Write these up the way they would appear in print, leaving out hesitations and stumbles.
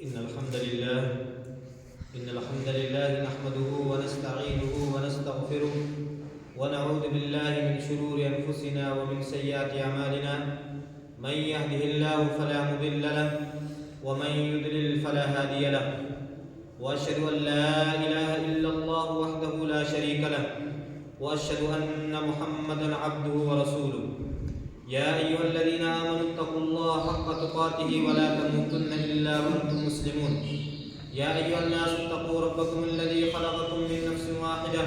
إن الحمد لله نحمده ونستعينه ونستغفره ونعوذ بالله من شرور أنفسنا ومن سيئات أعمالنا من يهده الله فلا مضل له ومن يضلل فلا هادي له وأشهد أن لا إله إلا الله وحده لا شريك له وأشهد أن محمدا عبده ورسوله يا أيها الذين آمنوا اتقوا الله حق تقاته ولا تموتن إلا وأنتم مسلمون يا أيها الناس اتقوا ربكم الذي خلقكم من نفس واحدة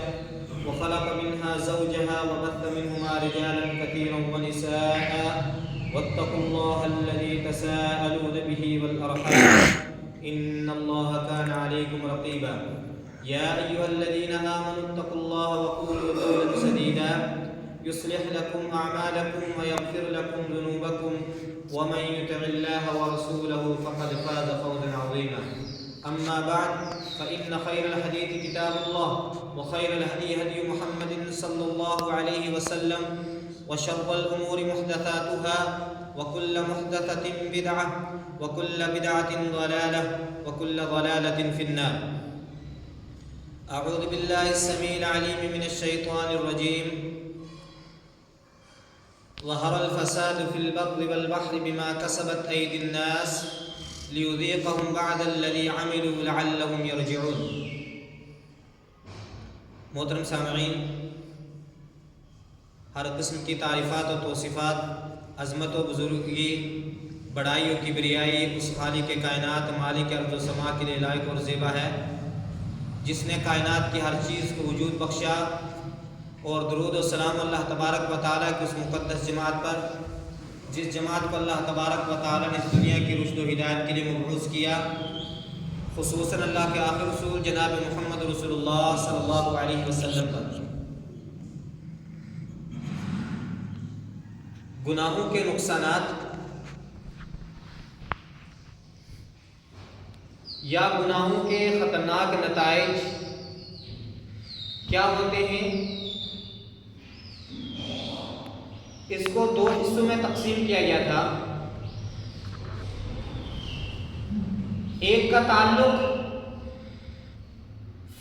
وخلق منها زوجها وبث منهما رجالا كثيرا ونساء واتقوا الله الذي تساءلون به والأرحام إن الله كان عليكم رقيبا يا أيها الذين آمنوا اتقوا الله وقولوا قولا سديدا يصلح لكم أعمالكم ويغفر لكم ذنوبكم ومن يطع الله ورسوله فقد فاز فوزا عظيما أما بعد فإن خير الحديث كتاب الله وخير الهدي هدي محمد صلى الله عليه وسلم وشر الأمور محدثاتها وكل محدثة بدعة وكل بدعة ضلالة وكل ضلالة في النار. أعوذ بالله السميع العليم من الشيطان الرجيم. ظهر الفساد في البر والبحر بما كسبت أيدي الناس ليذيقهم بعد الذي عملوا لعلهم يرجعون. محترم سامعین، ہر قسم کی تعریفات و توصیفات عظمت و بزرگی، بڑائی و کبریائی اس خالق کائنات مالک ارض و سما کے لیے لائق اور زیبا ہے، جس نے کائنات کی ہر چیز کو وجود بخشا، اور درود و سلام اللہ تبارک و تعالیٰ کی اس مقدس جماعت پر جس جماعت کو اللہ تبارک و تعالیٰ نے اس دنیا کی رشد و ہدایت کے لیے مبعوث کیا، خصوصاً اللہ کے آخر رسول جناب محمد رسول اللہ صلی اللہ علیہ وسلم پر. گناہوں کے نقصانات یا گناہوں کے خطرناک نتائج کیا ہوتے ہیں، اس کو دو حصوں میں تقسیم کیا گیا تھا. ایک کا تعلق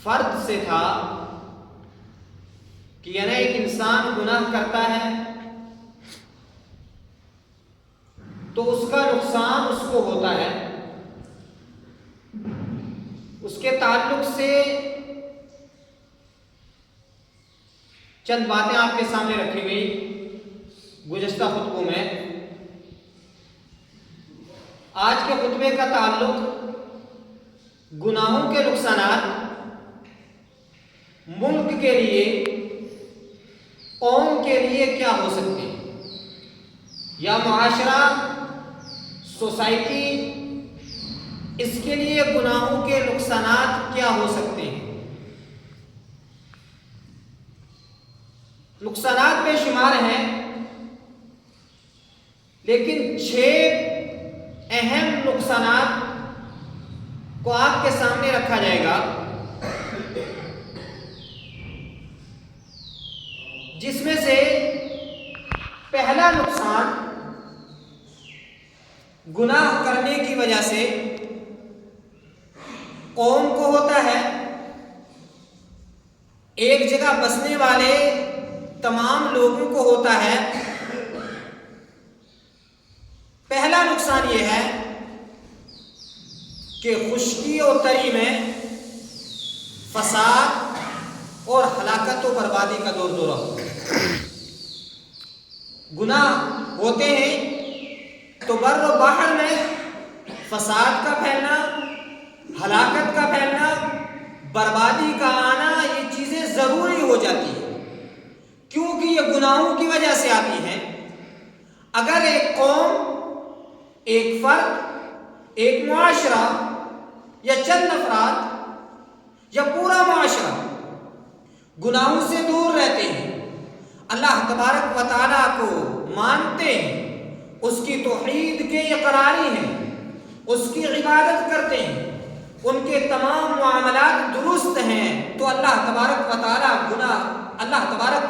فرد سے تھا کہ یعنی ایک انسان گناہ کرتا ہے تو اس کا نقصان اس کو ہوتا ہے. اس کے تعلق سے چند باتیں آپ کے سامنے رکھی گئی گزشتہ خطبوں میں. آج کے خطبے کا تعلق گناہوں کے نقصانات ملک کے لیے، قوم کے لیے کیا ہو سکتے ہیں، یا معاشرہ، سوسائٹی، اس کے لیے گناہوں کے نقصانات کیا ہو سکتے ہیں. نقصانات بے شمار ہیں، لیکن 6 اہم نقصانات کو آپ کے سامنے رکھا جائے گا، جس میں سے پہلا نقصان گناہ کرنے کی وجہ سے قوم کو ہوتا ہے. ایک جگہ بسنے والے تمام لوگوں کو ہوتا ہے. پہلا نقصان یہ ہے کہ خشکی اور تری میں فساد اور ہلاکت و بربادی کا دور دورہ ہوتا ہے. گناہ ہوتے ہیں تو بر و بحر میں فساد کا پھیلنا، ہلاکت کا پھیلنا، بربادی کا آنا، یہ چیزیں ضروری ہو جاتی ہیں، کیونکہ یہ گناہوں کی وجہ سے آتی ہیں. اگر ایک قوم، ایک فرد، ایک معاشرہ یا چند افراد یا پورا معاشرہ گناہوں سے دور رہتے ہیں، اللہ تبارک و تعالیٰ کو مانتے ہیں، اس کی توحید کے اقراری ہیں، اس کی عبادت کرتے ہیں، ان کے تمام معاملات درست ہیں، تو اللہ تبارک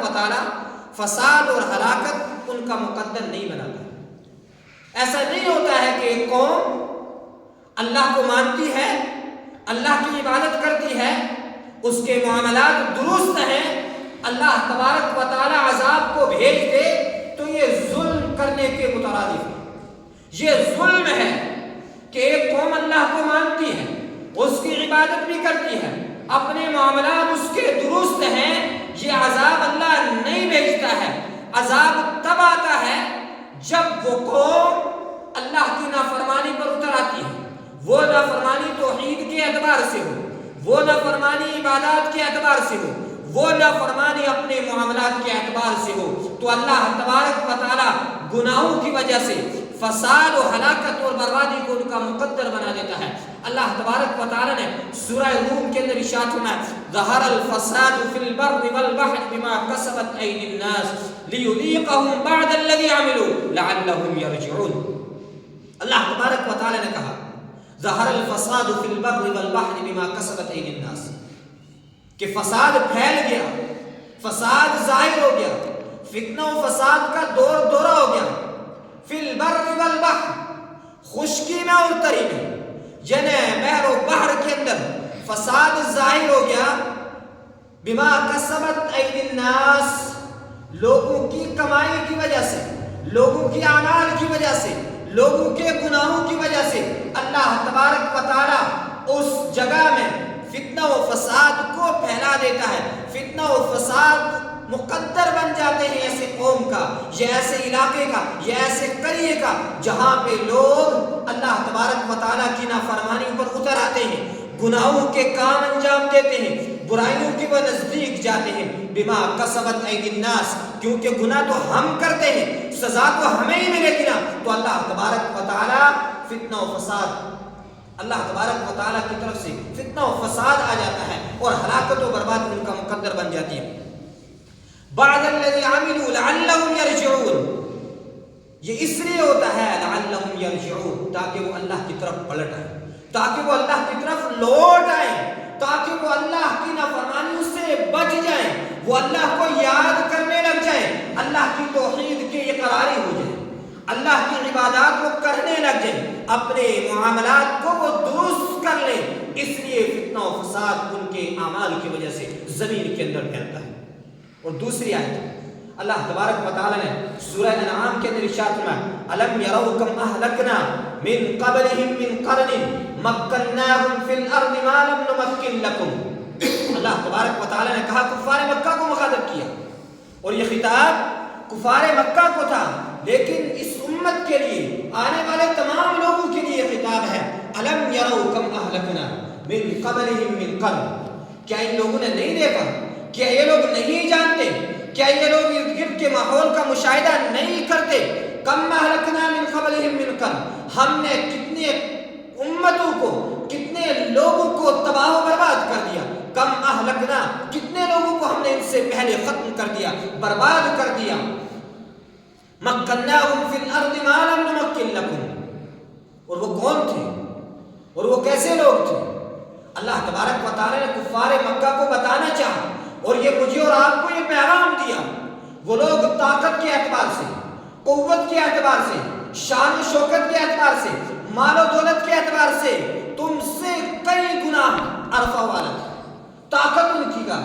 و تعالیٰ فساد اور ہلاکت ان کا مقدر نہیں بناتا. ایسا نہیں ہوتا ہے کہ ایک قوم اللہ کو مانتی ہے، اللہ کی عبادت کرتی ہے، اس کے معاملات درست ہیں، اللہ تبارک و تعالی عذاب کو بھیج دے تو یہ ظلم کرنے کے مترادف ہے۔ یہ ظلم ہے کہ ایک قوم اللہ کو مانتی ہے، اس کی عبادت بھی کرتی ہے، اپنے معاملات اس کے درست ہیں، یہ عذاب اللہ نہیں بھیجتا ہے۔ عذاب تب آتا ہے جب وہ قوم اللہ کی نافرمانی پر اتر آتی ہے، وہ نافرمانی توحید کے اعتبار سے ہو، وہ نافرمانی عبادات کے اعتبار سے ہو، وہ نافرمانی اپنے معاملات کے اعتبار سے ہو، تو اللہ تبارک و تعالی گناہوں کی وجہ سے فساد و ہلاکت اور بربادی کو ان کا مقدر بنا دیتا ہے۔ اللہ تبارک و تعالی نے سورہ روم کے اندر ارشاد فرمایا ظہر الفساد فی البر والبحر بما کسبت ایدی الناس لیذیقہم بعد الذی عملوا لعلہم یرجعون۔ اللہ تبارک و تعالی نے کہا ظہر الفساد فی البر والبحر بما کسبت ایدی الناس، کہ فساد پھیل گیا، فساد ظاہر ہو گیا، فتنہ و فساد کا دور دورہ ہو گیا، فی البر والبحر، خشکی میں اور تری میں، یعنی بحر و بحر کے اندر فساد ظاہر ہو گیا، بما کسبت ایدی الناس، لوگوں کی کمائی کی وجہ سے، لوگوں کی اعمال کی وجہ سے، لوگوں کے گناہوں کی وجہ سے اللہ تبارک و تعالی اس جگہ میں فتنہ و فساد کو پھیلا دیتا ہے۔ فتنہ و فساد مقدر بن جاتے ہیں ایسے قوم کا، یہ ایسے علاقے کا، یہ ایسے قریے کا جہاں پہ لوگ اللہ تبارک و تعالیٰ کی نافرمانی پر اتر آتے ہیں، گناہوں کے کام انجام دیتے ہیں، برائیوں کے وہ نزدیک جاتے ہیں، بما کسبت ایدی الناس، کیونکہ گناہ تو ہم کرتے ہیں، سزا تو ہمیں ہی ملے گی نا، تو اللہ تبارک و تعالیٰ فتنہ و فساد، اللہ تبارک و تعالیٰ کی طرف سے فتنہ و فساد آ جاتا ہے اور ہلاکت و برباد ان کا مقدر بن جاتی ہے۔ بعد الذی عملوا لعلہم یرجعون، یہ اس لیے ہوتا ہے لعلہم یرجعون، تاکہ وہ اللہ کی طرف پلٹ آئیں، تاکہ وہ اللہ کی طرف لوٹ آئیں، تاکہ وہ اللہ کی نافرمانیوں سے بچ جائیں، وہ اللہ کو یاد کرنے لگ جائیں، اللہ کی توحید کے اقراری ہو جائیں، اللہ کی عبادات کو کرنے لگ جائیں، اپنے معاملات کو وہ درست کر لیں۔ اس لیے فتنہ و فساد ان کے اعمال کی وجہ سے زمین کے اندر پھیلتا ہے۔ اور دوسری آیت اللہ تبارک و تعالی نے سورہ انعام کے اندر ارشاد فرمایا الم یروا کم اہلکنا من قبلہم من قرن مکناہم فی الارض ما لم نمکن لکم۔ اللہ تبارک و تعالی نے کہا کفار مکہ کو مخاطب کیا، اور یہ خطاب کفار مکہ کو تھا، لیکن اس امت کے لیے، آنے والے تمام لوگوں کے لیے یہ خطاب ہے۔ الم یروا کم اہلکنا من قبلہم من قرن، کیا ان لوگوں نے نہیں دیکھا، کیا یہ لوگ نہیں جانتے، کیا یہ لوگ ارد گرد کے ماحول کا مشاہدہ نہیں کرتے؟ کم اہلکنا من قبلہم من قرن، ہم نے کتنے امتوں کو، کتنے لوگوں کو تباہ و برباد کر دیا، کم اہلکنا، کتنے لوگوں کو ہم نے ان سے پہلے ختم کر دیا، برباد کر دیا۔ مکناہم فی الارض ما لم نمکن لکم، اور وہ کون تھے اور وہ کیسے لوگ تھے؟ اللہ تبارک و تعالی نے کفار مکہ کو بتانا چاہا، اور یہ مجھے اور آپ کو یہ پیغام دیا۔ وہ لوگ طاقت کے اعتبار سے، قوت کے اعتبار سے، شان و شوکت کے اعتبار سے، مال و دولت کے اعتبار سے تم سے کئی گنا عرفہ والا تھا، طاقت ان کی کا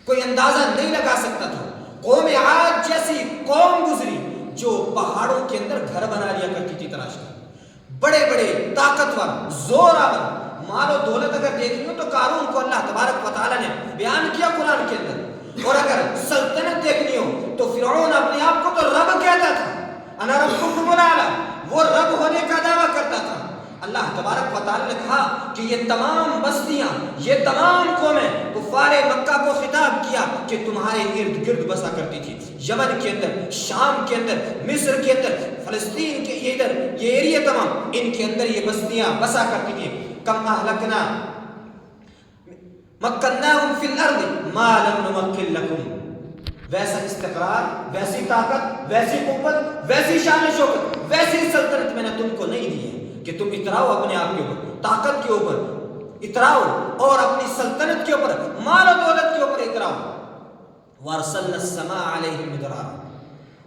کوئی اندازہ نہیں لگا سکتا تھا۔ قوم عاد جیسی قوم گزری جو پہاڑوں کے اندر گھر بنا لیا کرتی تھی تلاش کر، بڑے بڑے طاقتور، زور آور، مال و دولت اگر دیکھنی ہو تو قارون کو اللہ تبارک و تعالی نے بیان کیا قرآن کے اندر، اور اگر سلطنت دیکھنی ہو تو فرعون اپنے آپ کو تو رب کہتا تھا، انا ربکم الاعلی، وہ رب ہونے کا دعویٰ کرتا تھا۔ اللہ تبارک و تعالی نے کہا کہ یہ تمام بستیاں، یہ تمام قومیں کفار مکہ کو خطاب کیا کہ تمہارے ارد گرد بسا کرتی تھی، یمن کے اندر، شام کے اندر، مصر کے اندر، فلسطین کے یہ ادھر یہ ایریا تمام، ان کے اندر یہ بستیاں بسا کرتی تھی۔ کم اہلکنا مکناہم فی الارض ما لم نمکن لکم، ویسا استقرار، ویسی طاقت، ویسی قوت، ویسی شان و شوکت، ویسی سلطنت میں نے تم کو نہیں دی ہے کہ تم اتراؤ اپنے آپ کے اوپر، طاقت کے اوپر اتراؤ اور اپنی سلطنت کے اوپر، مال و دولت کے اوپر اتراؤ۔ وارسلنا السماء علیہم مدرارا،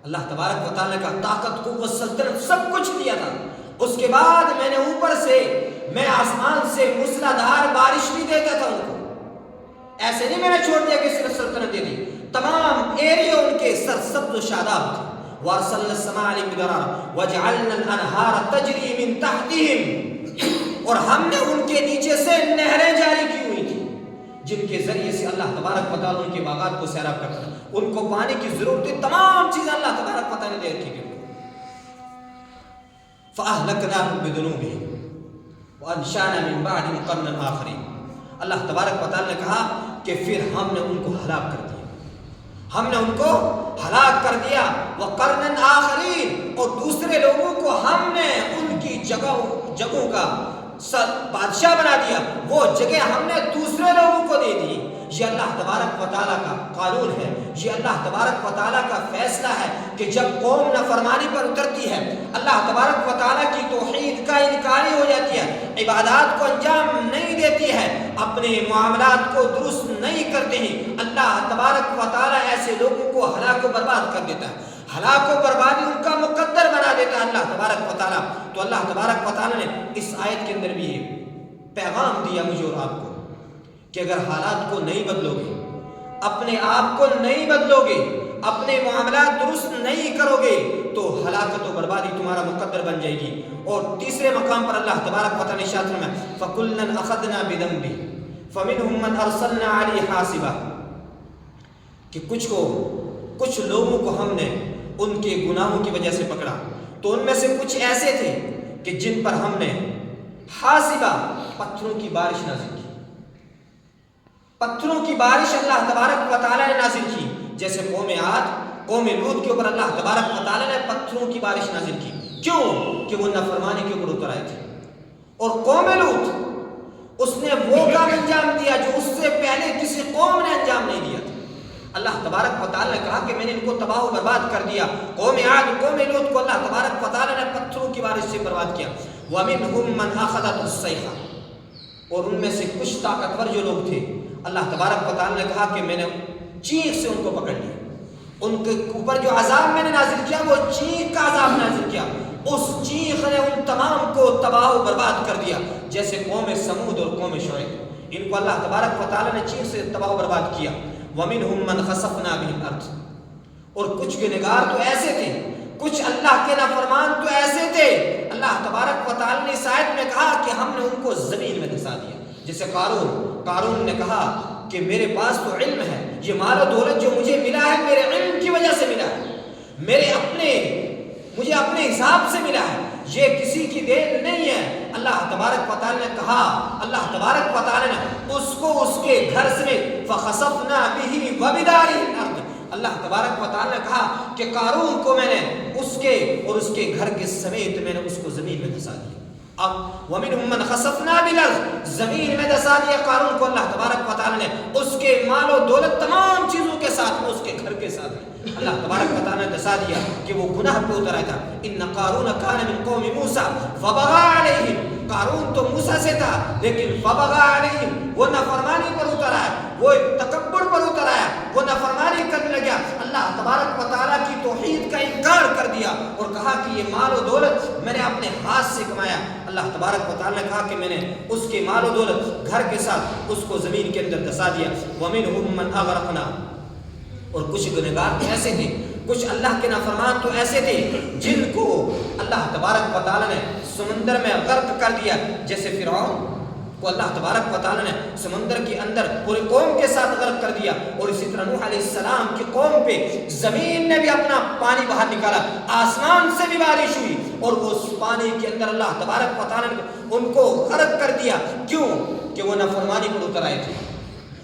اللہ تبارک و تعالی کا طاقت، قوت، سلطنت سب کچھ دیا تھا، اس کے بعد میں نے اوپر سے میں آسمان سے موسلادھار بارش بھی دیتا تھا ان کو. ایسے نہیں میں نے چھوڑ دیا کہ صرف سلطنت دے دی. تمام ایریا ان کے سرسبز و شاداب تھے. وارسلنا السماء علیہم مدرارا وجعلنا الانہار تجری من تحتہم، اور ہم نے ان کے نیچے سے نہریں جاری کی ہوئی تھی جن کے ذریعے سے اللہ تبارک و تعالیٰ ان کے باغات کو سیراب کرتا تھا. ان کو پانی کی ضرورت ہے، تمام چیزیں اللہ تبارک و تعالیٰ نے دے رکھی تھی. فَأَهْلَكْنَاهُمْ بِذُنُوبِهِمْ وَأَنشَأْنَا مِن بَعْدِهِمْ قَرْنًا آخَرِينَ. اللہ تبارک و تعالیٰ نے کہا کہ پھر ہم نے ان کو ہلاک کر دیا، ہم نے ان کو ہلاک کر دیا. وَقَرْنًا آخَرِينَ، اور دوسرے لوگوں کو ہم نے ان کی جگہوں کا بادشاہ بنا دیا. وہ جگہ ہم نے دوسرے لوگوں کو دے دی. یہ اللہ تبارک و تعالیٰ کا قانون ہے، یہ اللہ تبارک و تعالیٰ کا فیصلہ ہے کہ جب قوم نافرمانی پر اترتی ہے، اللہ تبارک و تعالیٰ کی توحید کا انکاری ہو جاتی ہے، عبادات کو انجام نہیں دیتی ہے، اپنے معاملات کو درست نہیں کرتے ہیں، اللہ تبارک و تعالیٰ ایسے لوگوں کو ہلاک و برباد کر دیتا ہے. ہلاک و بربادی ان کا مقدر بنا دیتا ہے اللہ تبارک و تعالیٰ. تو اللہ تبارک و تعالیٰ نے اس آیت کے اندر بھی پیغام دیا مجھے اور آپ کو کہ اگر حالات کو نہیں بدلو گے، اپنے آپ کو نہیں بدلو گے، اپنے معاملات درست نہیں کرو گے، تو ہلاکت و بربادی تمہارا مقدر بن جائے گی. اور تیسرے مقام پر اللہ تبارک و تعالیٰ نے ارشاد فرمایا فَكُلًّا أَخَذْنَا بِذَنبِهِ فَمِنْهُمْ مَنْ أَرْسَلْنَا عَلَيْهِ حَاصِبًا، کہ کچھ لوگوں کو ہم نے ان کے گناہوں کی وجہ سے پکڑا، تو ان میں سے کچھ ایسے تھے کہ جن پر ہم نے حاصبہ پتھروں کی بارش نازل کی. پتھروں کی بارش اللہ تبارک و تعالیٰ نے نازل کی. جیسے قوم عاد، قوم لوط کے اوپر اللہ تبارک و تعالیٰ نے پتھروں کی بارش نازل کی. کیوں؟ کہ وہ نافرمانی کے اوپر اتر آئے تھے. اور قوم لوط اس نے وہ کام انجام دیا جو اس سے پہلے کسی قوم نے انجام نہیں دیا تھا. اللہ تبارک و تعالیٰ نے کہا کہ میں نے ان کو تباہ و برباد کر دیا. قوم عاد، قوم لوط کو اللہ تبارک و تعالیٰ نے پتھروں کی بارش سے برباد کیا. وَمِنْهُمْ مَنْ أَخَذَتْهُ الصَّيْحَةُ، اور ان میں سے کچھ طاقتور جو لوگ تھے اللہ تبارک و تعالیٰ نے کہا کہ میں نے چیخ سے ان کو پکڑ لیا. ان کے اوپر جو عذاب میں نے نازل کیا وہ چیخ کا عذاب نازل کیا. اس چیخ نے ان تمام کو تباہ و برباد کر دیا. جیسے قوم سمود اور قوم شعیب، ان کو اللہ تبارک و تعالیٰ نے چیخ سے تباہ و برباد کیا. وَمِنْهُمْ مَنْ خَسَفْنَا بِهِ الْأَرْضَ، اور کچھ گنہگار تو ایسے تھے، کچھ اللہ کے نافرمان تو ایسے تھے، اللہ تبارک و تعالیٰ نے اس آیت میں کہا کہ ہم نے ان کو زمین میں دھسا دیا. جیسے قارون نے کہا کہ میرے پاس تو علم ہے، یہ مال و دولت جو مجھے ملا ہے میرے علم کی وجہ سے ملا ہے، مجھے اپنے حساب سے ملا ہے، یہ کسی کی دین نہیں ہے. اللہ تبارک و تعالیٰ نے کہا، اللہ تبارک و تعالیٰ نے اس کو اس کے گھر سمیت فَخَسَفْنَا بِهِ وَبِدَارِهِ الْأَرْضِ، اللہ تبارک و تعالیٰ نے کہا کہ قارون کو میں نے اس کے اور اس کے گھر کے سمیت میں نے اس کو زمین میں دھسا دیا. اب وَمِنْهُمْ مَنْ خَسَفْنَا بِالْأَرْضِ، زمین میں دھسا دیا قارون کو اللہ تبارک و تعالیٰ نے اس کے مال و دولت تمام چیزوں کے ساتھ میں، اس کے گھر کے ساتھ میں اللہ تبارک و تعالیٰ نے دھسا دیا کہ وہ گناہ پہ اتر آیا تھا. إِنَّ قَارُونَ كَانَ مِنْ قَوْمِ مُوسَىٰ فَبَغَىٰ عَلَيْهِمْ، قارون تو موسیٰ سے تھا لیکن فَبَغَىٰ عَلَيْهِمْ، وہ نافرمانی پر اتر آیا، وہ تکبر پر اتر آیا، وہ نافرمانی کرنے لگا. اللہ تبارک و تعالیٰ کی توحید کا انکار کر دیا اور کہا کہ یہ مال و دولت میں نے اپنے ہاتھ سے کمایا. اللہ تبارک و تعالیٰ نے کہا کہ میں نے اس کے مال و دولت گھر کے ساتھ اس کو زمین کے اندر دھسا دیا. وَمِنْهُمْ مَنْ أَغْرَقْنَا، اور کچھ گنہگار تو ایسے تھے، کچھ اللہ کے نافرمان تو ایسے تھے جن کو اللہ تبارک و تعالیٰ نے سمندر میں غرق کر دیا. جیسے فرعون کو اللہ تبارک و تعالیٰ نے سمندر کے اندر پوری قوم کے ساتھ غرق کر دیا. اور اسی طرح نوح علیہ السلام کی قوم پہ زمین نے بھی اپنا پانی باہر نکالا، آسمان سے بھی بارش ہوئی اور اس پانی کے اندر اللہ تبارک و تعالیٰ نے ان کو غرق کر دیا. کیوں؟ کہ وہ نافرمانی پر اتر آئے تھے.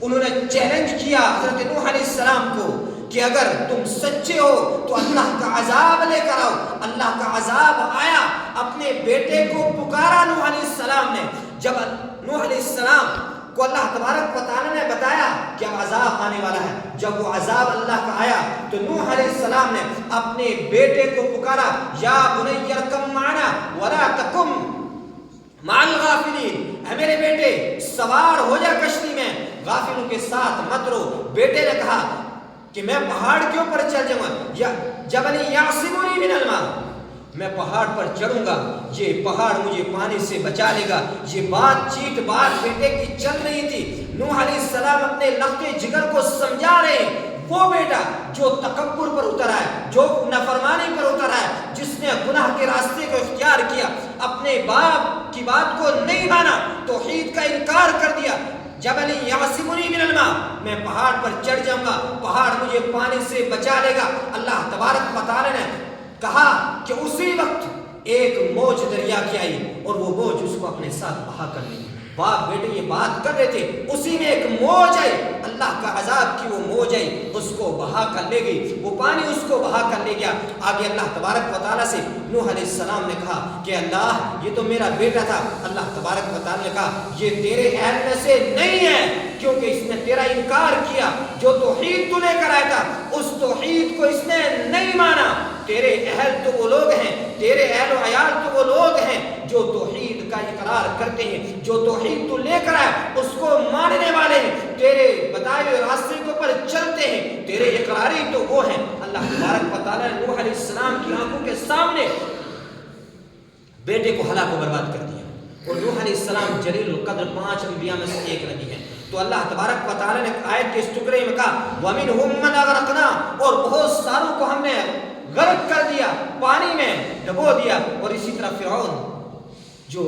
انہوں نے چیلنج کیا حضرت نوح علیہ السلام کو کہ اگر تم سچے ہو تو اللہ کا عذاب لے کر آؤ. اللہ کا عذاب آیا، اپنے بیٹے کو پکارا نوح علیہ السلام نے. جب نوح علیہ السلام کو اللہ تبارک و تعالیٰ نے بتایا کہ اب عذاب آنے والا ہے، جب وہ عذاب اللہ کا آیا تو نوح علیہ السلام نے اپنے بیٹے کو پکارا، یا بنی ارکب معنا ولا تکن مع الغافلین، اے میرے بیٹے سوار ہو جا کشتی میں، غافلوں کے ساتھ مت رو. بیٹے نے کہا کہ میں پہاڑ کے اوپر چل جاؤں گا، یا جبل یعصمنی من الماء، میں پہاڑ پر چڑھوں گا، یہ پہاڑ مجھے پانی سے بچا لے گا۔ یہ بات چیت بات بیٹے کی چل رہی تھی۔ نوح علیہ السلام اپنے لخت جگر کو سمجھا رہے ہیں، وہ بیٹا جو تکبر پر اترا ہے، جو نافرمانی پر اترا ہے، جس نے گناہ کے راستے کو اختیار کیا، اپنے باپ کی بات کو نہیں مانا، توحید کا انکار کر دیا۔ جبل یعصمنی من الماء، میں پہاڑ پر چڑھ جاؤں گا، پہاڑ مجھے پانی سے بچا لے گا۔ اللہ تبارک و تعالی نے کہا کہ اسی وقت ایک موج دریا کی آئی اور وہ موج اس کو اپنے ساتھ بہا کر لی۔ باپ بیٹے یہ بات کر رہے تھے، اسی میں ایک موج آئی، اللہ کا عذاب کی وہ موج آئی، اس کو بہا کر لے گئی، وہ پانی اس کو بہا کر لے گیا۔ آگے اللہ تبارک و تعالیٰ سے نوح علیہ السلام نے کہا کہ اللہ یہ تو میرا بیٹا تھا۔ اللہ تبارک و تعالیٰ نے کہا یہ تیرے اہل میں سے نہیں ہے، کیونکہ اس نے تیرا انکار کیا۔ جو توحید تو لے کر آیا تھا اس توحید کو اس نے نہیں مانا۔ تیرے اہل تو وہ لوگ ہیں، تیرے اہل و عیال تو وہ لوگ ہیں جو توحید کا اقرار کرتے ہیں، جو توحید تو لے کر آئے اس کو ماننے والے ہیں، تیرے بتائے ہوئے راستے کے اوپر چلتے ہیں، تیرے اقراری تو وہ ہیں۔ اللہ تبارک و تعالیٰ نے نوح علیہ السلام کی آنکھوں کے سامنے بیٹے کو ہلاک و برباد کر دیا۔ اور نوح علیہ السلام جلیل القدر 5 انبیاء میں سے ایک نبی ہیں۔ تو اللہ تبارک و تعالیٰ نے آیت کے اس ٹکڑے میں کہا وَمِنْهُمْ مَنْ أَغْرَقْنَا، اور بہت ساروں کو ہم نے غرق کر دیا، پانی میں ڈبو دیا۔ اور اسی طرح فرعون جو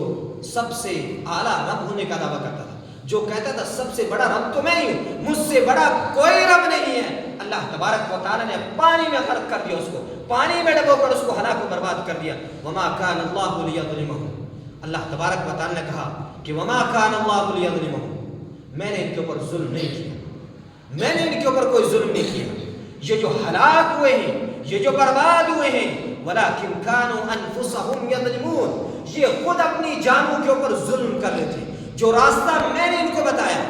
سب سے اعلیٰ رب ہونے کا دعویٰ کرتا تھا، جو کہتا تھا سب سے بڑا رب تو میں ہی ہوں، مجھ سے بڑا کوئی رب نہیں ہے، اللہ تبارک و تعالیٰ نے پانی میں غرق کر دیا، اس کو پانی میں ڈبو کر اس کو ہلاک و برباد کر دیا۔ وما كان الله ليظلمهم، اللہ تبارک و تعالیٰ نے کہا کہ وما كان الله ليظلمهم، میں نے ان کے اوپر ظلم نہیں کیا، میں نے ان کے اوپر کوئی ظلم نہیں کیا۔ یہ جو ہلاک ہوئے ہیں، یہ جو برباد ہوئے ہیں، ولیکن كانوا انفسهم یظلمون، یہ خود اپنی جانوں کے اوپر ظلم کر رہے تھے۔ جو راستہ میں نے ان کو بتایا،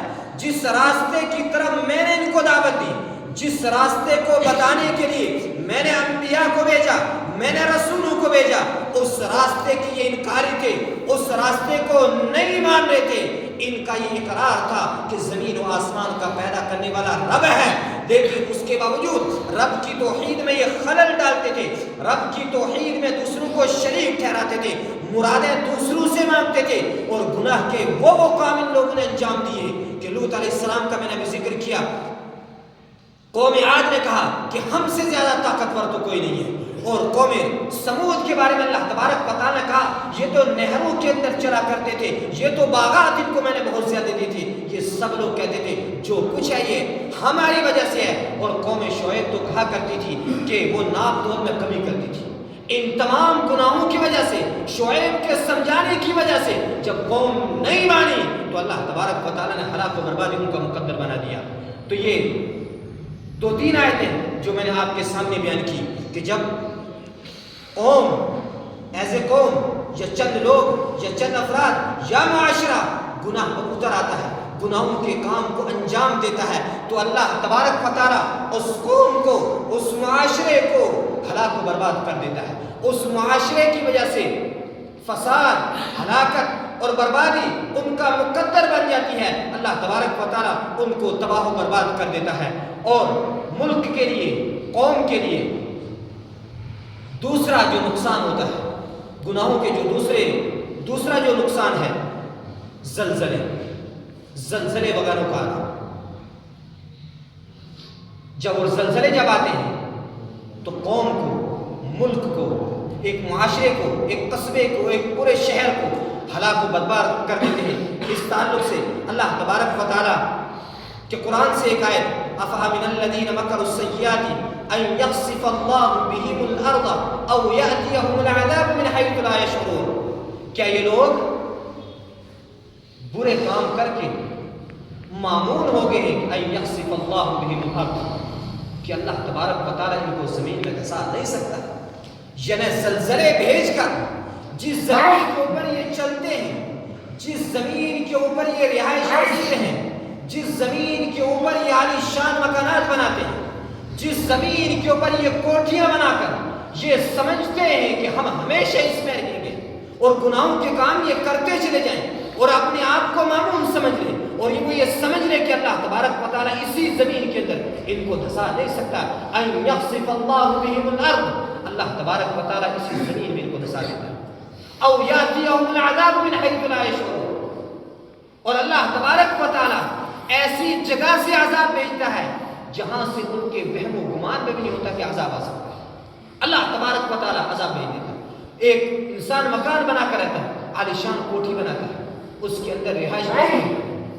جس راستے کی طرف میں نے ان کو دعوت دی، جس راستے کو بتانے کے لیے میں نے انبیاء کو بھیجا، میں نے رسولوں کو بھیجا، اس راستے کی یہ انکاری تھے، اس راستے کو نہیں مان رہے تھے۔ ان کا یہ اقرار تھا کہ زمین و آسمان کا پیدا کرنے والا رب ہے، لیکن اس کے باوجود رب کی توحید میں یہ خلل ڈالتے تھے، رب کی توحید میں دوسروں کو شریک ٹھہراتے تھے، مرادیں دوسروں سے مانگتے تھے، اور گناہ کے وہ کام ان لوگوں نے انجام دیے کہ لوط علیہ السلام کا میں نے بھی ذکر کیا۔ قوم عاد نے کہا کہ ہم سے زیادہ طاقتور تو کوئی نہیں ہے، اور قوم سمود کے بارے میں اللہ تبارک و تعالیٰ نے کہا یہ تو نہروں کے اندر چلا کرتے تھے، یہ تو باغات ان کو میں نے بہت زیادہ دی تھی۔ یہ سب لوگ کہتے تھے جو کچھ ہے یہ ہماری وجہ سے ہے، اور قوم شعیب تو کہا کرتی تھی کہ وہ ناپ تول میں کمی کرتی تھی۔ ان تمام گناہوں کی وجہ سے، شعیب کے سمجھانے کی وجہ سے جب قوم نہیں مانی تو اللہ تبارک و تعالیٰ نے ہلاک و بربادی ان کا مقدر بنا دیا۔ تو یہ 2-3 آیتیں جو میں نے آپ کے سامنے بیان کی کہ جب قوم ایز اے قوم یا چند لوگ یا چند افراد یا معاشرہ گناہ پر اتر آتا ہے، گناہوں کے کام کو انجام دیتا ہے، تو اللہ تبارک و تعالیٰ اس قوم کو، اس معاشرے کو ہلاک و برباد کر دیتا ہے۔ اس معاشرے کی وجہ سے فساد، ہلاکت اور بربادی ان کا مقدر بن جاتی ہے۔ اللہ تبارک و تعالیٰ ان کو تباہ و برباد کر دیتا ہے۔ اور ملک کے لیے، قوم کے لیے دوسرا جو نقصان ہوتا ہے، گناہوں کے جو دوسرا جو نقصان ہے، زلزلے وغیرہ کا آنا۔ جب وہ زلزلے جب آتے ہیں تو قوم کو، ملک کو، ایک معاشرے کو، ایک قصبے کو، ایک پورے شہر کو ہلاک و برباد کر دیتے ہیں۔ اس تعلق سے اللہ تبارک و تعالیٰ کہ قرآن سے ایک آیت أَفَأَمِنَ الَّذِينَ مَكَرُوا السَّيِّئَاتِ أَن يَخْسِفَ اللَّهُ بِهِمُ الْأَرْضَ أَوْ يَأْتِيَهُمُ الْعَذَابُ مِنْ حَيْثُ لَا يَشْعُرُونَ، کیا یہ لوگ برے کام کر کے معمول ہو گئے ہیں کہ أَن يَخْسِفَ اللَّهُ بِهِمُ الْأَرْضَ، کہ اللہ تبارک و تعالیٰ ان کو زمین میں دھسا نہیں سکتا؟ یعنی زلزلے بھیج کر جس زمین کے اوپر یہ چلتے ہیں، جس زمین کے اوپر یہ رہائش پذیر ہیں، جس زمین کے اوپر یہ عالی شان مکانات بناتے ہیں، جس زمین کے اوپر یہ کوٹھیاں بنا کر یہ سمجھتے ہیں کہ ہم ہمیشہ اس میں رہیں گے، اور گناہوں کے کام یہ کرتے چلے جائیں اور اپنے آپ کو معمول سمجھ لیں، اور وہ یہ سمجھ لیں کہ اللہ تبارک و تعالیٰ اسی زمین کے اندر ان کو دھسا نہیں سکتا۔ أَن يَخْسِفَ اللَّهُ بِهِمُ الْأَرْضَ، اللہ تبارک و تعالیٰ اسی زمین میں دھسا دیتا ہے. او یاتیہم العذاب من حیث لا یشعرون. اور اللہ تبارک و تعالیٰ ایسی جگہ سے عذاب بھیجتا ہے جہاں سے ان کے وہم و گمان میں بھی نہیں ہوتا کہ عذاب آ سکتا ہے. اللہ تبارک و تعالیٰ عذاب بھیج دیتا ہے. ایک انسان مکان بنا کر رہتا ہے، عالیشان کوٹھی بناتا ہے، اس کے اندر رہائش نہیں ہے،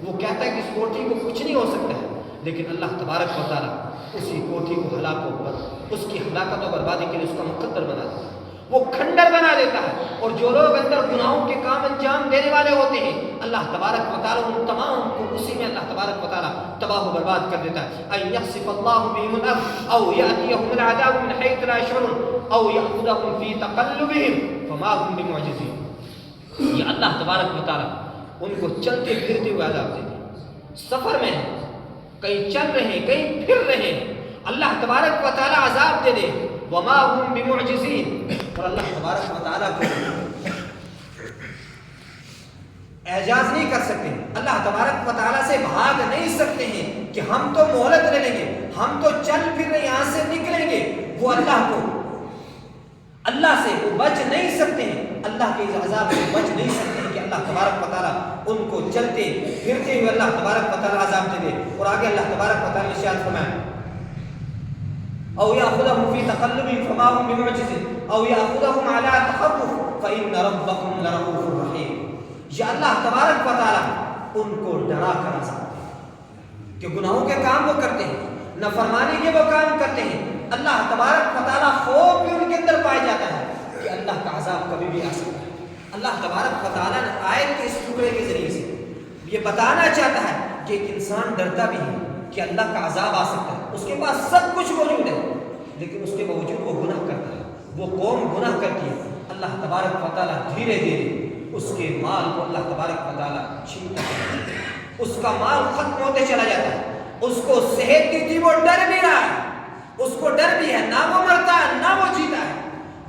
وہ کہتا ہے کہ اس کوٹھی کو کچھ نہیں ہو سکتا ہے، لیکن اللہ تبارک و تعالیٰ اسی کوٹھی کو اس کی ہلاکت و بربادی کے لیے اس کا مقدر بنا دیتا ہے، وہ کھنڈر بنا دیتا ہے. اور جو لوگ اندر گناہوں کے کام انجام دینے والے ہوتے ہیں، اللہ تبارک و تعالیٰ ان تمام کو اسی میں اللہ تبارک و تعالیٰ تباہ و برباد کر دیتا ہے. ان یخسف اللہ بہم الارض او یاتیہم العذاب من حیث لا یشعرون او یأخذہم فی تقلبہم فما ہم بمعجزین. یہ اللہ تبارک و تعالیٰ ان کو چلتے پھرتے ہوئے عذاب دیتے ہیں. سفر میں کہیں چل رہے ہیں، کہیں پھر رہے ہیں، اللہ تبارک و تعالیٰ عذاب دے دے. وما هم بمعجزین. اور اللہ تبارک و تعالیٰ کو اعجاز نہیں کر سکتے. اللہ تبارک و تعالیٰ سے بھاگ نہیں سکتے ہیں کہ ہم تو مہلت لے لیں گے، ہم تو چل پھر رہے یہاں سے نکلیں گے. وہ اللہ سے وہ بچ نہیں سکتے ہیں، اللہ کے عذاب سے بچ نہیں سکتے ہیں کہ اللہ تبارک و تعالیٰ ان کو چلتے پھرتے ہوئے اللہ تبارک و تعالیٰ عذاب دے دے. اور آگے اللہ تبارک و تعالیٰ نے ارشاد فرمایا او یاخذہم فی تقلبہم فما ہم بمعجزین او یاخذہم علی تخوف فإن ربکم لرؤوف رحیم. یا اللہ تبارک و تعالیٰ ان کو ڈرا کر عذاب دے کہ گناہوں کے کام وہ کرتے ہیں، نافرمانی کے وہ کام کرتے ہیں. اللہ تبارک و تعالیٰ خوف بھی ان کے اندر پایا جاتا ہے کہ اللہ کا عذاب کبھی بھی آ سکتا ہے. اللہ تبارک و تعالیٰ نے آیت کے اس ٹکڑے کے ذریعے سے یہ بتانا چاہتا ہے کہ ایک انسان ڈرتا بھی ہے کہ اللہ کا عذاب آ سکتا ہے. اس کے پاس سب کچھ موجود ہے لیکن اس کے باوجود وہ گناہ کرتا ہے، وہ قوم گناہ کرتی ہے. اللہ تبارک و تعالیٰ دھیرے دھیرے اس کے مال کو اللہ تبارک و تعالیٰ چھینتا ہے، اس کا مال ختم ہوتے چلا جاتا ہے. اس کو صحت کی تھی، وہ ڈر بھی رہا ہے، اس کو ڈر بھی ہے، نہ وہ مرتا ہے نہ وہ جیتا ہے،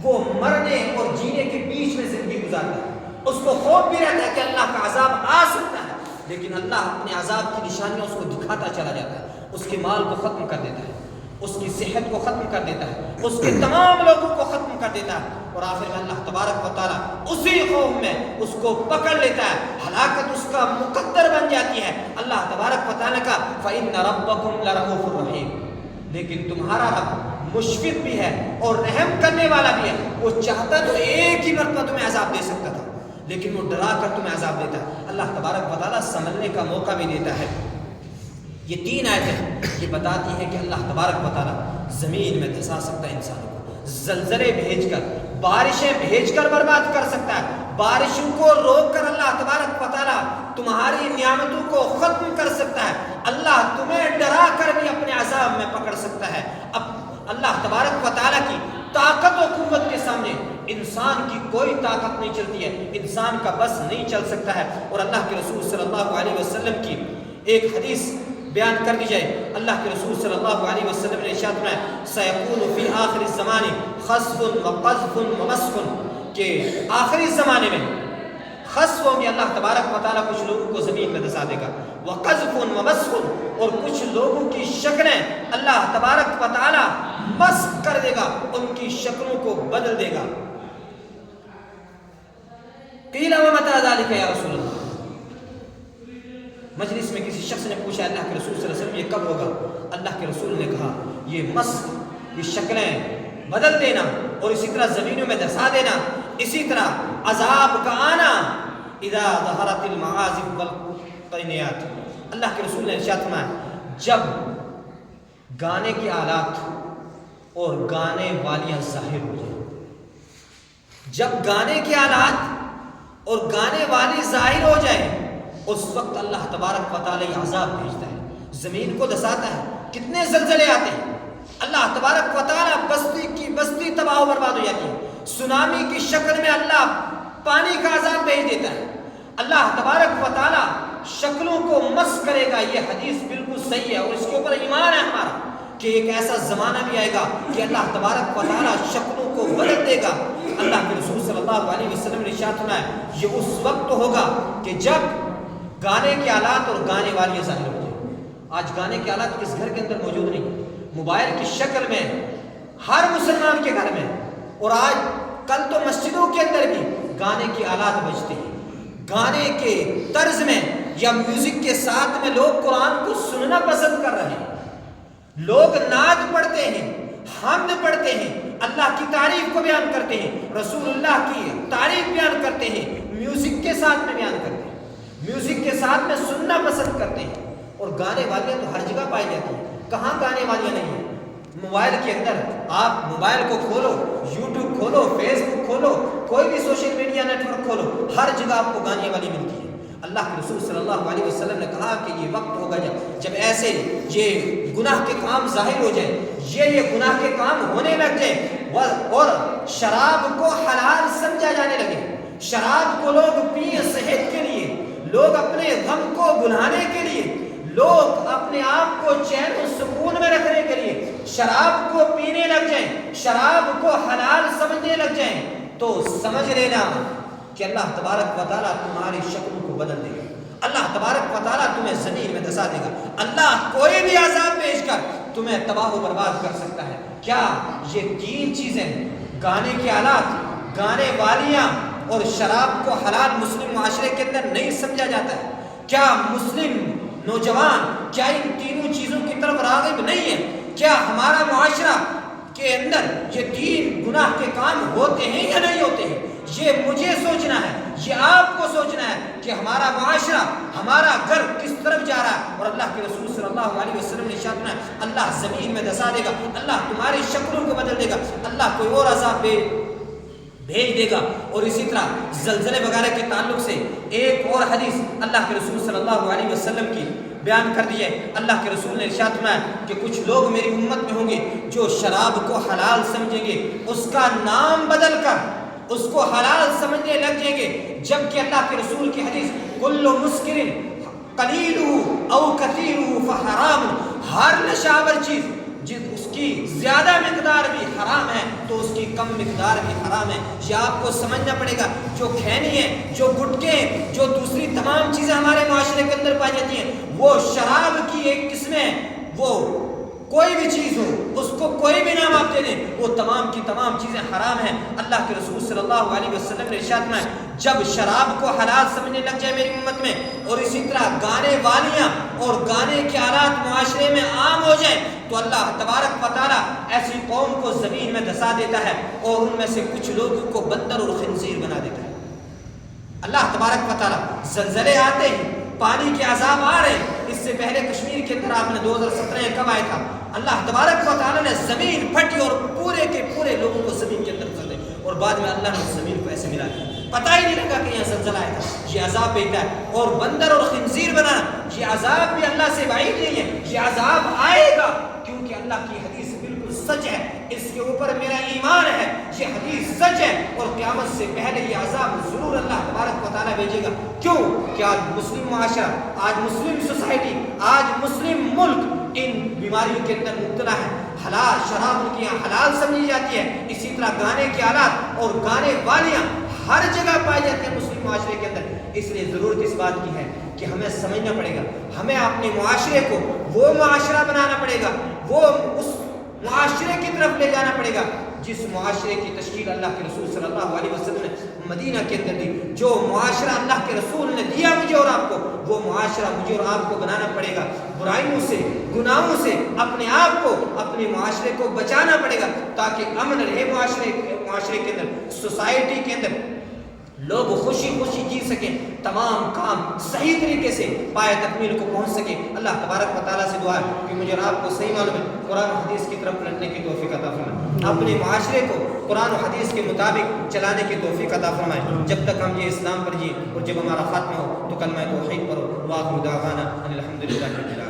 وہ مرنے اور جینے کے بیچ میں زندگی گزارتا ہے. اس کو خوف بھی رہتا ہے کہ اللہ کا عذاب آ سکتا ہے، لیکن اللہ اپنے عذاب کی نشانیاں اس کو دکھاتا چلا جاتا ہے. اس کے مال کو ختم کر دیتا ہے، اس کی صحت کو ختم کر دیتا ہے، اس کے تمام لوگوں کو ختم کر دیتا ہے. اور آخر میں اللہ تبارک و تعالیٰ اسی خوف میں اس کو پکڑ لیتا ہے، ہلاکت اس کا مقدر بن جاتی ہے. اللہ تبارک و تعالیٰ کا فإن ربکم لرؤوف رحیم. لیکن تمہارا رب مشفق بھی ہے اور رحم کرنے والا بھی ہے. وہ چاہتا تو ایک ہی مرتبہ تمہیں عذاب دے سکتا تھا، لیکن وہ ڈرا کر تمہیں عذاب دیتا ہے. اللہ تبارک و تعالیٰ سنبھلنے کا موقع بھی دیتا ہے. یہ تین آیتیں یہ بتاتی ہیں کہ اللہ تبارک و تعالیٰ زمین میں دھسا سکتا ہے انسانوں کو، زلزلے بھیج کر، بارشیں بھیج کر برباد کر سکتا ہے. بارشوں کو روک کر اللہ تبارک و تعالیٰ تمہاری نعمتوں کو ختم کر سکتا ہے. اللہ تمہیں ڈرا کر بھی اپنے عذاب میں پکڑ سکتا ہے. اب اللہ تبارک و تعالیٰ کی طاقت و قوت کے سامنے انسان کی کوئی طاقت نہیں چلتی ہے، انسان کا بس نہیں چل سکتا ہے. اور اللہ کے رسول صلی اللہ علیہ وسلم کی ایک حدیث بیان کر دی جائے. اللہ کے رسول صلی اللہ علیہ وسلم نے ارشاد فرمایا سیکون فی آخر الزمان خسف و قذف و مسخ، کہ آخری زمانے میں خسف ہوں گے، اللہ تبارک و تعالیٰ کچھ لوگوں کو زمین میں دھسا دے گا، وقذف و مسخ، اور کچھ لوگوں کی شکلیں اللہ تبارک و تعالیٰ مسخ کر دے گا، ان کی شکلوں کو بدل دے گا. قیل ومتی ذلک یا رسول اللہ. مجلس میں کسی شخص نے پوچھا اللہ کے رسول صلی اللہ علیہ وسلم یہ کب ہوگا؟ اللہ کے رسول نے کہا یہ مسخ، یہ شکلیں بدل دینا اور اسی طرح زمینوں میں دھسا دینا، اسی طرح عذاب کا آنا اذا ظہرت المعازف والقینیات. اللہ کے رسول نے ارشاد فرمایا جب گانے کے آلات اور گانے والیاں ظاہر ہو جائیں، جب گانے کے آلات اور گانے والی ظاہر ہو جائیں اس وقت اللہ تبارک و تعالی عذاب بھیجتا ہے، زمین کو دھساتا ہے. کتنے زلزلے آتے ہیں، اللہ تبارک و تعالی بستی کی بستی تباہ و برباد ہو جاتی ہے. سونامی کی شکل میں اللہ پانی کا عذاب بھیج دیتا ہے. اللہ تبارک و تعالی شکلوں کو مسخ کرے گا. یہ حدیث بالکل صحیح ہے اور اس کے اوپر ایمان ہے ہمارا کہ ایک ایسا زمانہ بھی آئے گا کہ اللہ تبارک و تعالی شکلوں کو بدل دے گا. اللہ کے رسول صلی اللہ علیہ وسلم نے ارشاد فرمایا یہ اس وقت ہوگا کہ جب گانے کے آلات اور گانے والی ظاہر ہو جائے. آج گانے کے آلات کس گھر کے اندر موجود نہیں، موبائل کی شکل میں ہر مسلمان کے گھر میں. اور آج کل تو مسجدوں کے اندر بھی گانے کے آلات بجتے ہیں، گانے کے طرز میں یا میوزک کے ساتھ میں لوگ قرآن کو سننا پسند کر رہے ہیں، لوگ نعت پڑھتے ہیں، حمد پڑھتے ہیں، اللہ کی تعریف کو بیان کرتے ہیں، رسول اللہ کی تعریف بیان کرتے ہیں، میوزک کے ساتھ میں بیان کرتے ہیں، میوزک کے ساتھ میں سننا پسند کرتے ہیں۔ اور گانے والیاں تو ہر جگہ پائی جاتی ہیں، کہاں گانے والیاں نہیں ہیں؟ موبائل کے اندر آپ موبائل کو کھولو، یوٹیوب کھولو، فیس بک کھولو، کوئی بھی سوشل میڈیا نیٹ ورک کھولو، ہر جگہ آپ کو گانے والی ملتی ہے۔ اللہ کے رسول صلی اللہ علیہ وسلم نے کہا کہ یہ وقت ہوگا جب ایسے یہ گناہ کے کام ظاہر ہو جائیں، یہ گناہ کے کام ہونے لگ جائیں اور شراب کو حلال سمجھا جانے لگے، شراب کو لوگ پئیں صحت کے لیے، لوگ اپنے غم کو بھلانے کے لیے، لوگ اپنے آپ کو چین و سکون میں رکھنے کے لیے شراب کو پینے لگ جائیں، شراب کو حلال سمجھنے لگ جائیں، تو سمجھ لینا کہ اللہ تبارک و تعالیٰ تمہاری شکل کو بدل دے گا، اللہ تبارک و تعالیٰ تمہیں زمین میں دھسا دے گا، اللہ کوئی بھی عذاب پیش کر تمہیں تباہ و برباد کر سکتا ہے۔ کیا یہ تین چیزیں، گانے کے آلات، گانے والیاں اور شراب کو حلال مسلم معاشرے کے اندر نہیں سمجھا جاتا ہے؟ کیا مسلم نوجوان کیا ان تینوں چیزوں کی طرف راغب نہیں ہے؟ کیا ہمارا معاشرہ کے اندر یہ تین گناہ کے کام ہوتے ہیں یا نہیں ہوتے ہیں؟ یہ مجھے سوچنا ہے، یہ آپ کو سوچنا ہے کہ ہمارا معاشرہ، ہمارا گھر کس طرف جا رہا ہے۔ اور اللہ کے رسول صلی اللہ علیہ وسلم نے ارشاد فرمایا، اللہ زمین میں دھسا دے گا، اللہ تمہاری شکلوں کو بدل دے گا، اللہ کوئی اور عذاب بھیج دے گا۔ اور اسی طرح زلزلے وغیرہ کے تعلق سے ایک اور حدیث اللہ کے رسول صلی اللہ علیہ وسلم کی بیان کر دی ہے۔ اللہ کے رسول نے ارشاد فرمایا کہ کچھ لوگ میری امت میں ہوں گے جو شراب کو حلال سمجھیں گے، اس کا نام بدل کر اس کو حلال سمجھنے لگ جائیں گے، جبکہ اللہ کے رسول کی حدیث کل مسکر قلیلہ او کثیرہ فحرام، ہر نشاور چیز اس کی زیادہ مقدار بھی حرام ہے تو اس کی کم مقدار بھی حرام ہے۔ یہ آپ کو سمجھنا پڑے گا، جو کھینی ہے، جو گٹکے ہیں، جو دوسری تمام چیزیں ہمارے معاشرے کے اندر پائی جاتی ہیں، وہ شراب کی ایک قسم ہے، وہ کوئی بھی چیز ہو، اس کو کوئی بھی نام آپ دے دیں، وہ تمام کی تمام چیزیں حرام ہیں۔ اللہ کے رسول صلی اللہ علیہ وسلم نے ارشاد فرمایا، جب شراب کو حلال سمجھنے لگ جائے میری امت میں، اور اسی طرح گانے والیاں اور گانے کے آلات معاشرے میں عام ہو جائیں، تو اللہ تبارک و تعالیٰ ایسی قوم کو زمین میں دھسا دیتا ہے اور ان میں سے کچھ لوگوں کو بندر اور خنزیر بنا دیتا ہے۔ اللہ تبارک و تعالیٰ زلزلے آتے ہیں، پانی کے عذاب آ رہے ہیں۔ اس سے پہلے کشمیر کے اندر آپ نے 2017 میں کب آیا تھا، اللہ تبارک و تعالیٰ نے زمین پھٹی اور پورے کے پورے لوگوں کو زمین کے اندر کر دے، اور بعد میں اللہ نے زمین کو ایسے ملا دیا، پتہ ہی نہیں لگا کہ یہاں زلزلہ آیا تھا۔ یہ عذاب بھیجتا ہے، اور بندر اور خنزیر بنانا، یہ عذاب بھی اللہ سے بعید نہیں ہے، یہ عذاب آئے گا، کیونکہ اللہ کی حدیث بالکل سچ ہے، اس کے اوپر میرا ایمان ہے، یہ حدیث سچ ہے، اور قیامت سے پہلے یہ عذاب ضرور اللہ تبارک و تعالیٰ بھیجے گا۔ کیوں کہ آج مسلم معاشرہ، آج مسلم سوسائٹی، آج مسلم ملک ان بیماریوں کے اندر مبتلا ہے۔ حلال شراب ان کی یہاں حلال سمجھی جاتی ہے، اسی طرح گانے کے آلات اور گانے والیاں ہر جگہ پائی جاتی ہیں مسلم معاشرے کے اندر۔ اس لیے ضرورت اس بات کی ہے کہ ہمیں سمجھنا پڑے گا، ہمیں اپنے معاشرے کو وہ معاشرہ بنانا پڑے گا، وہ اس معاشرے کی طرف لے جانا پڑے گا جس معاشرے کی تشکیل اللہ کے رسول صلی اللہ علیہ وسلم نے مدینہ کے اندر دی۔ جو معاشرہ اللہ کے رسول نے دیا مجھے اور آپ کو، وہ معاشرہ مجھے اور آپ کو بنانا پڑے گا۔ برائیوں سے، گناہوں سے اپنے آپ کو، اپنے معاشرے کو بچانا پڑے گا تاکہ امن رہے معاشرے کے اندر، سوسائٹی کے اندر، لوگ خوشی خوشی جی سکیں، تمام کام صحیح طریقے سے پائے تکمیل کو پہنچ سکیں۔ اللہ تبارک و تعالیٰ سے دعا ہے کہ مجھے اور آپ کو صحیح معلوم ہے، قرآن و حدیث کی طرف پلٹنے کی توفیق عطا فرمائے، اپنے معاشرے کو قرآن و حدیث کے مطابق چلانے کی توفیق عطا فرمائے۔ جب تک ہم یہ اسلام پر جئیں اور جب ہمارا خاتمہ ہو تو کلمہ توحید پڑھو۔ وآخر دعوانا ان الحمد للہ رب العالمین۔